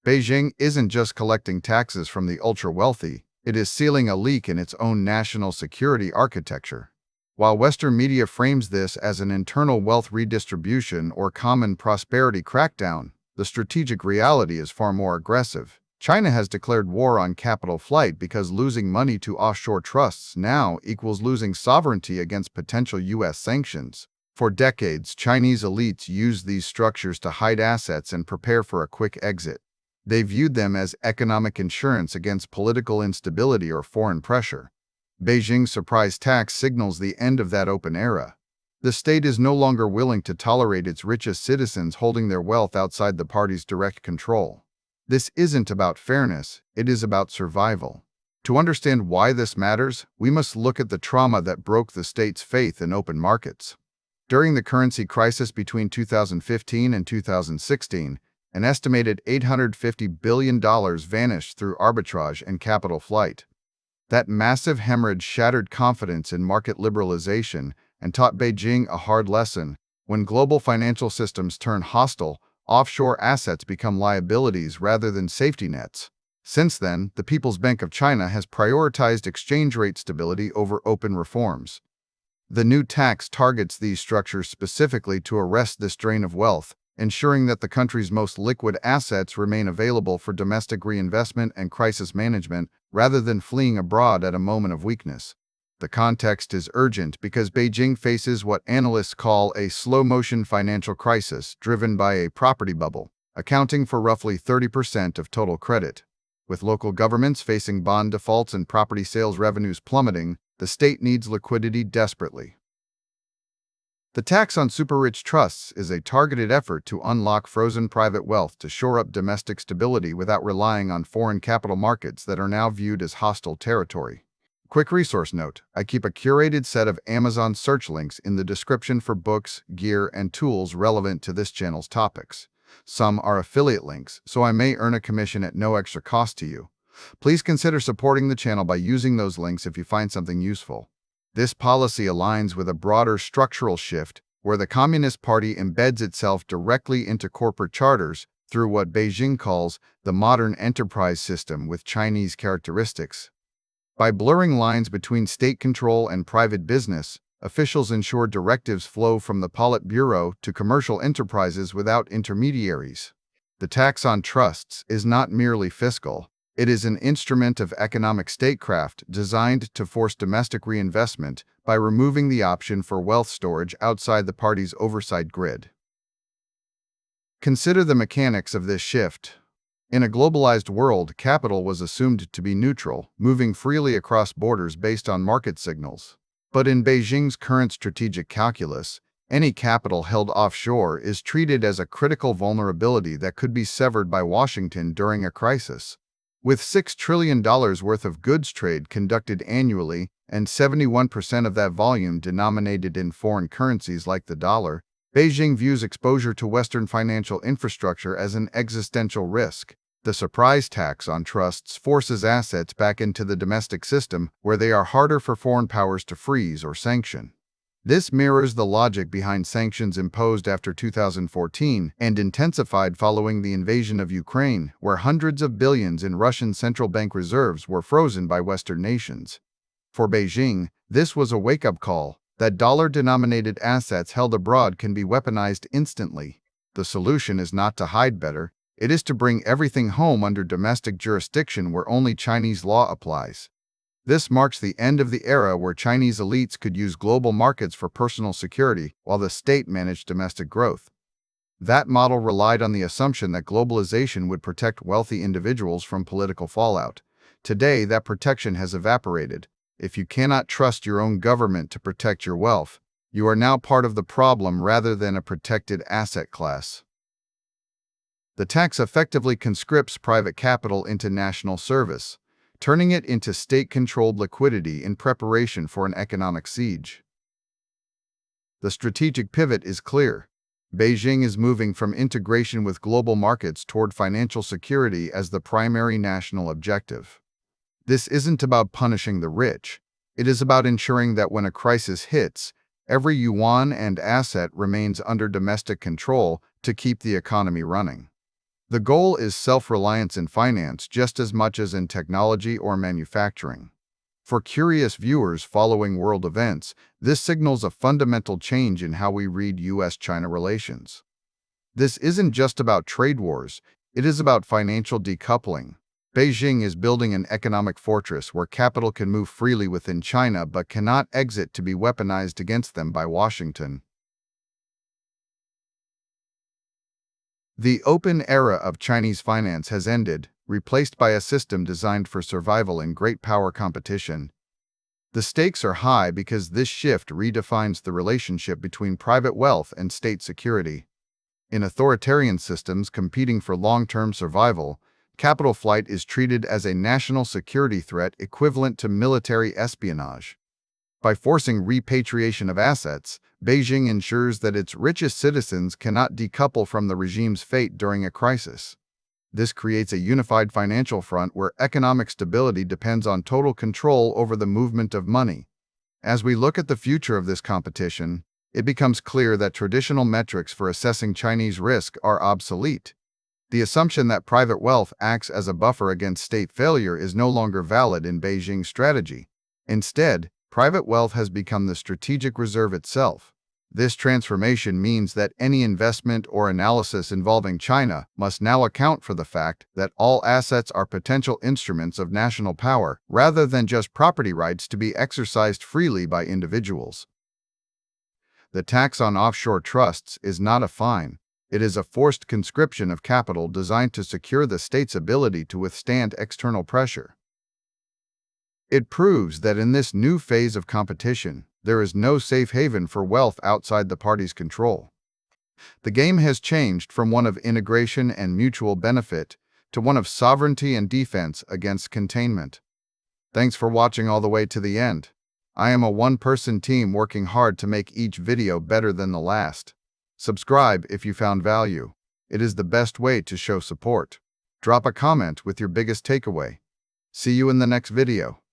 Beijing isn't just collecting taxes from the ultra-wealthy, it is sealing a leak in its own national security architecture. While Western media frames this as an internal wealth redistribution or common prosperity crackdown, the strategic reality is far more aggressive. China has declared war on capital flight because losing money to offshore trusts now equals losing sovereignty against potential U.S. sanctions. For decades, Chinese elites used these structures to hide assets and prepare for a quick exit. They viewed them as economic insurance against political instability or foreign pressure. Beijing's surprise tax signals the end of that open era. The state is no longer willing to tolerate its richest citizens holding their wealth outside the party's direct control. This isn't about fairness, it is about survival. To understand why this matters, we must look at the trauma that broke the state's faith in open markets. During the currency crisis between 2015 and 2016, an estimated $850 billion vanished through arbitrage and capital flight. That massive hemorrhage shattered confidence in market liberalization and taught Beijing a hard lesson. When global financial systems turn hostile, offshore assets become liabilities rather than safety nets. Since then, the People's Bank of China has prioritized exchange rate stability over open reforms. The new tax targets these structures specifically to arrest this drain of wealth, ensuring that the country's most liquid assets remain available for domestic reinvestment and crisis management rather than fleeing abroad at a moment of weakness. The context is urgent because Beijing faces what analysts call a slow-motion financial crisis driven by a property bubble, accounting for roughly 30% of total credit. With local governments facing bond defaults and property sales revenues plummeting, the state needs liquidity desperately. The tax on super-rich trusts is a targeted effort to unlock frozen private wealth to shore up domestic stability without relying on foreign capital markets that are now viewed as hostile territory. Quick resource note: I keep a curated set of Amazon search links in the description for books, gear, and tools relevant to this channel's topics. Some are affiliate links, so I may earn a commission at no extra cost to you. Please consider supporting the channel by using those links if you find something useful. This policy aligns with a broader structural shift where the Communist Party embeds itself directly into corporate charters through what Beijing calls the modern enterprise system with Chinese characteristics. By blurring lines between state control and private business, officials ensure directives flow from the Politburo to commercial enterprises without intermediaries. The tax on trusts is not merely fiscal. It is an instrument of economic statecraft designed to force domestic reinvestment by removing the option for wealth storage outside the party's oversight grid. Consider the mechanics of this shift. In a globalized world, capital was assumed to be neutral, moving freely across borders based on market signals. But in Beijing's current strategic calculus, any capital held offshore is treated as a critical vulnerability that could be severed by Washington during a crisis. With $6 trillion worth of goods trade conducted annually and 71% of that volume denominated in foreign currencies like the dollar, Beijing views exposure to Western financial infrastructure as an existential risk. The surprise tax on trusts forces assets back into the domestic system where they are harder for foreign powers to freeze or sanction. This mirrors the logic behind sanctions imposed after 2014 and intensified following the invasion of Ukraine, where hundreds of billions in Russian central bank reserves were frozen by Western nations. For Beijing, this was a wake-up call that dollar-denominated assets held abroad can be weaponized instantly. The solution is not to hide better, it is to bring everything home under domestic jurisdiction where only Chinese law applies. This marks the end of the era where Chinese elites could use global markets for personal security while the state managed domestic growth. That model relied on the assumption that globalization would protect wealthy individuals from political fallout. Today, that protection has evaporated. If you cannot trust your own government to protect your wealth, you are now part of the problem rather than a protected asset class. The tax effectively conscripts private capital into national service, turning it into state-controlled liquidity in preparation for an economic siege. The strategic pivot is clear. Beijing is moving from integration with global markets toward financial security as the primary national objective. This isn't about punishing the rich. It is about ensuring that when a crisis hits, every yuan and asset remains under domestic control to keep the economy running. The goal is self-reliance in finance just as much as in technology or manufacturing. For curious viewers following world events, this signals a fundamental change in how we read U.S.-China relations. This isn't just about trade wars, it is about financial decoupling. Beijing is building an economic fortress where capital can move freely within China but cannot exit to be weaponized against them by Washington. The open era of Chinese finance has ended, replaced by a system designed for survival in great power competition. The stakes are high because this shift redefines the relationship between private wealth and state security. In authoritarian systems competing for long-term survival, capital flight is treated as a national security threat equivalent to military espionage. By forcing repatriation of assets, Beijing ensures that its richest citizens cannot decouple from the regime's fate during a crisis. This creates a unified financial front where economic stability depends on total control over the movement of money. As we look at the future of this competition, it becomes clear that traditional metrics for assessing Chinese risk are obsolete. The assumption that private wealth acts as a buffer against state failure is no longer valid in Beijing's strategy. Instead, private wealth has become the strategic reserve itself. This transformation means that any investment or analysis involving China must now account for the fact that all assets are potential instruments of national power, rather than just property rights to be exercised freely by individuals. The tax on offshore trusts is not a fine. It is a forced conscription of capital designed to secure the state's ability to withstand external pressure. It proves that in this new phase of competition, there is no safe haven for wealth outside the party's control. The game has changed from one of integration and mutual benefit to one of sovereignty and defense against containment. Thanks for watching all the way to the end. I am a one-person team working hard to make each video better than the last. Subscribe if you found value. It is the best way to show support. Drop a comment with your biggest takeaway. See you in the next video.